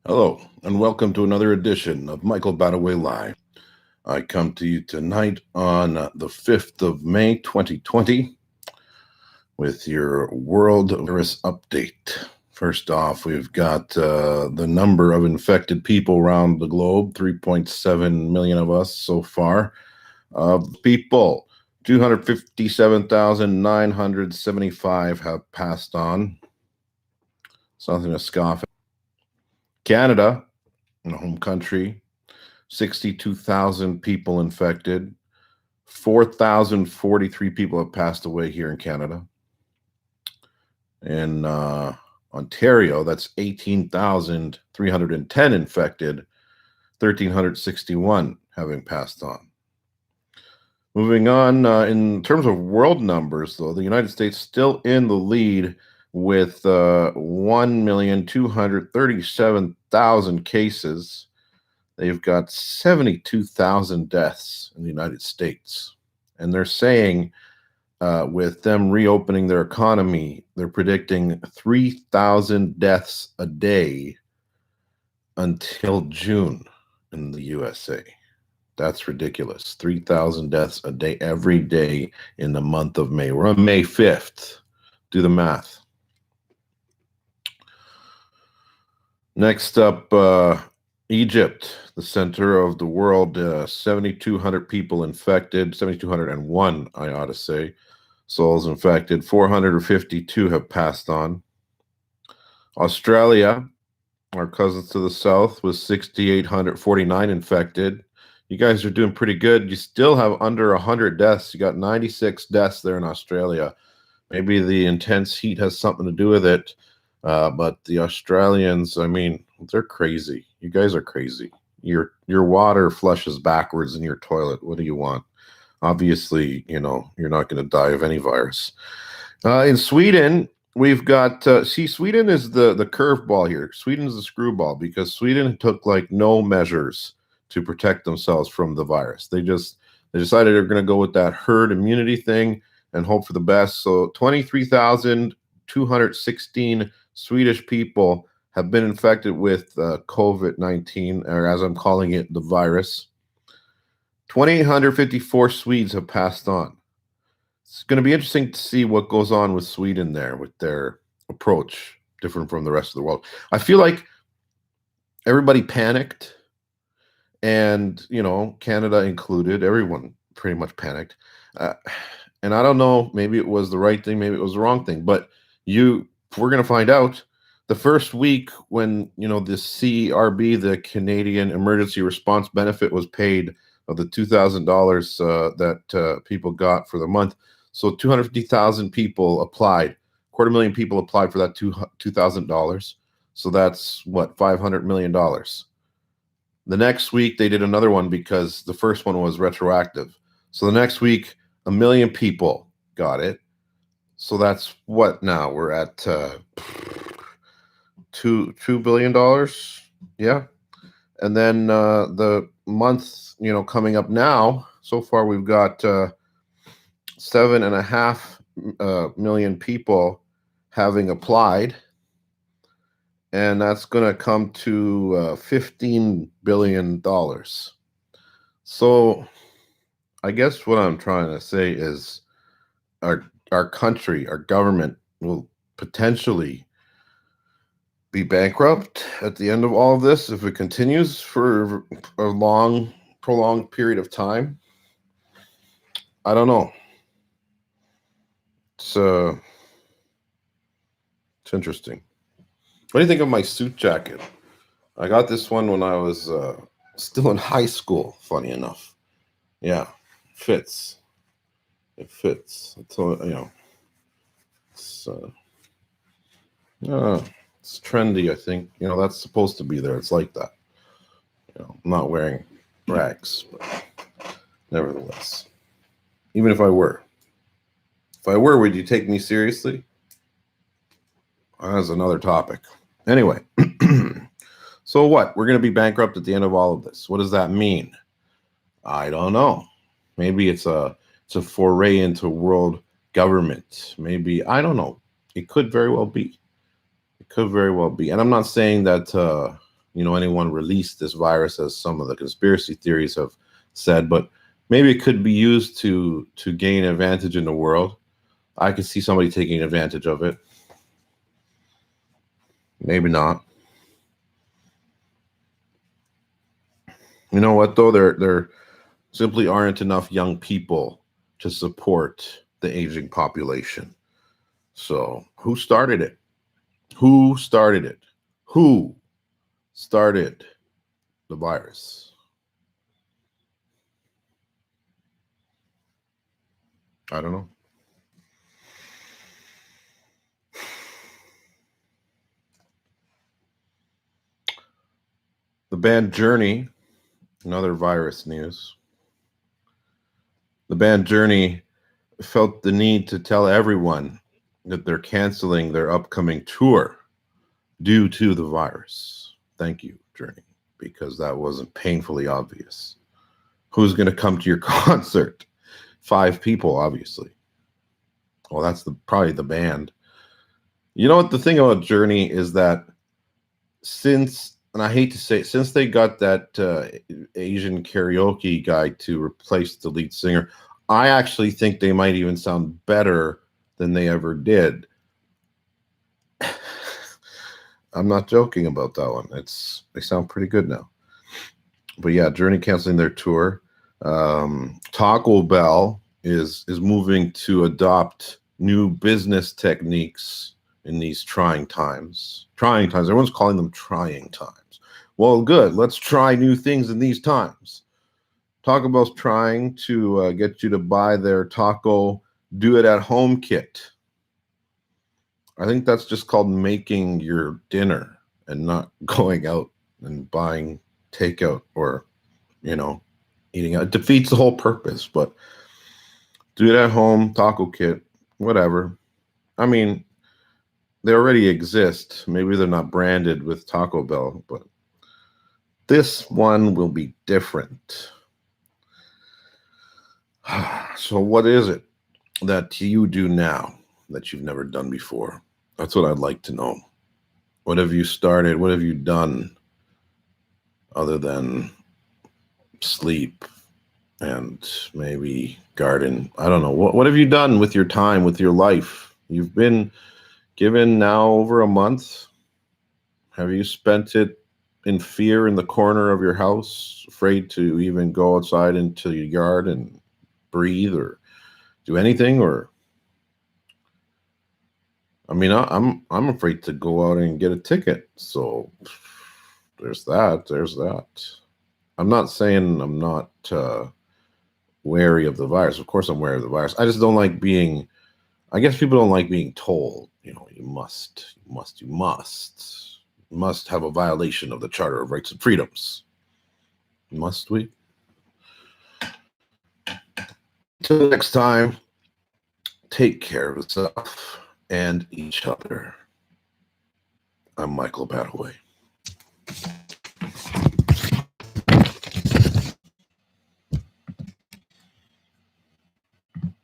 Hello, and welcome to another edition of Michael Badaway Live. I come to you tonight on the 5th of May, 2020, with your world virus update. First off, we've got the number of infected people around the globe, 3.7 million of us so far. Of people, 257,975 have passed on. Something to scoff at. Canada, home country, 62,000 people infected. 4,043 people have passed away here in Canada. In Ontario, that's 18,310 infected, 1,361 having passed on. Moving on, in terms of world numbers, though, the United States still in the lead with 1,237,000 cases. They've got 72,000 deaths in the United States. And they're saying with them reopening their economy, they're predicting 3,000 deaths a day until June in the USA. That's ridiculous. 3,000 deaths a day, every day in the month of May. We're on May 5th. Do the math. Next up, Egypt, the center of the world, 7,200 people infected, 7,201, I ought to say, souls infected, 452 have passed on. Australia, our cousins to the south, was 6,849 infected. You guys are doing pretty good. You still have under 100 deaths. You got 96 deaths there in Australia. Maybe the intense heat has something to do with it. But the Australians, I mean, they're crazy. You guys are crazy. Your water flushes backwards in your toilet. What do you want? Obviously, you're not going to die of any virus. In Sweden, we've got, Sweden is the curveball here. Sweden is the screwball because Sweden took like no measures to protect themselves from the virus. They decided they're going to go with that herd immunity thing and hope for the best. So 23,216 Swedish people have been infected with COVID-19, or as I'm calling it, the virus. 2,854 Swedes have passed on. It's going to be interesting to see what goes on with Sweden there, with their approach, different from the rest of the world. I feel like everybody panicked, and, Canada included, everyone pretty much panicked. And I don't know, maybe it was the right thing, maybe it was the wrong thing, but we're going to find out. The first week when, the CERB, the Canadian Emergency Response Benefit, was paid of the $2,000 that people got for the month. So 250,000 people applied. 250,000 people applied for that $2,000. So that's what, $500 million. The next week they did another one because the first one was retroactive. So the next week, 1 million people got it. So that's what now? We're at $2 billion. Yeah. And then the month, coming up now, so far we've got 7.5 million people having applied. And that's going to come to $15 billion. So I guess what I'm trying to say is our country, our government will potentially be bankrupt at the end of all of this if it continues for a long, prolonged period of time. I don't know. It's interesting. What do you think of my suit jacket? I got this one when I was still in high school, funny enough. Yeah, fits. It fits. It's, it's trendy, I think. That's supposed to be there. It's like that. I'm not wearing rags, but nevertheless. Even if I were. Would you take me seriously? That's another topic. Anyway, so what? We're going to be bankrupt at the end of all of this. What does that mean? I don't know. Maybe it's a foray into world government. Maybe, I don't know. It could very well be. And I'm not saying that anyone released this virus, as some of the conspiracy theories have said, but maybe it could be used to gain advantage in the world. I could see somebody taking advantage of it. Maybe not. You know what, though? There simply aren't enough young people to support the aging population. So who started it? Who started it? Who started the virus? I don't know. The band Journey, another virus news. The band Journey felt the need to tell everyone that they're canceling their upcoming tour due to the virus. Thank you, Journey, because that wasn't painfully obvious. Who's going to come to your concert? 5 people, obviously. Well, that's probably the band. You know what the thing about Journey is that and I hate to say it, since they got that Asian karaoke guy to replace the lead singer, I actually think they might even sound better than they ever did. I'm not joking about that one. They sound pretty good now. But yeah, Journey canceling their tour. Taco Bell is moving to adopt new business techniques in these trying times. Trying times. Everyone's calling them trying times. Well, good. Let's try new things in these times. Taco Bell's trying to get you to buy their taco do-it-at-home kit. I think that's just called making your dinner and not going out and buying takeout or, eating out. It defeats the whole purpose, but do-it-at-home taco kit, whatever. I mean, they already exist. Maybe they're not branded with Taco Bell, but this one will be different. So what is it that you do now that you've never done before? That's what I'd like to know. What have you started? What have you done other than sleep and maybe garden? I don't know. What have you done with your time, with your life? You've been given now over a month. Have you spent it in fear in the corner of your house, afraid to even go outside into your yard and breathe or do anything? Or, I mean, I'm afraid to go out and get a ticket. So there's that. I'm not saying I'm not wary of the virus. Of course I'm wary of the virus. I just don't like I guess people don't like being told, you must have a violation of the Charter of Rights and Freedoms. Must we? Till next time, take care of yourself and each other. I'm Michael Badaway.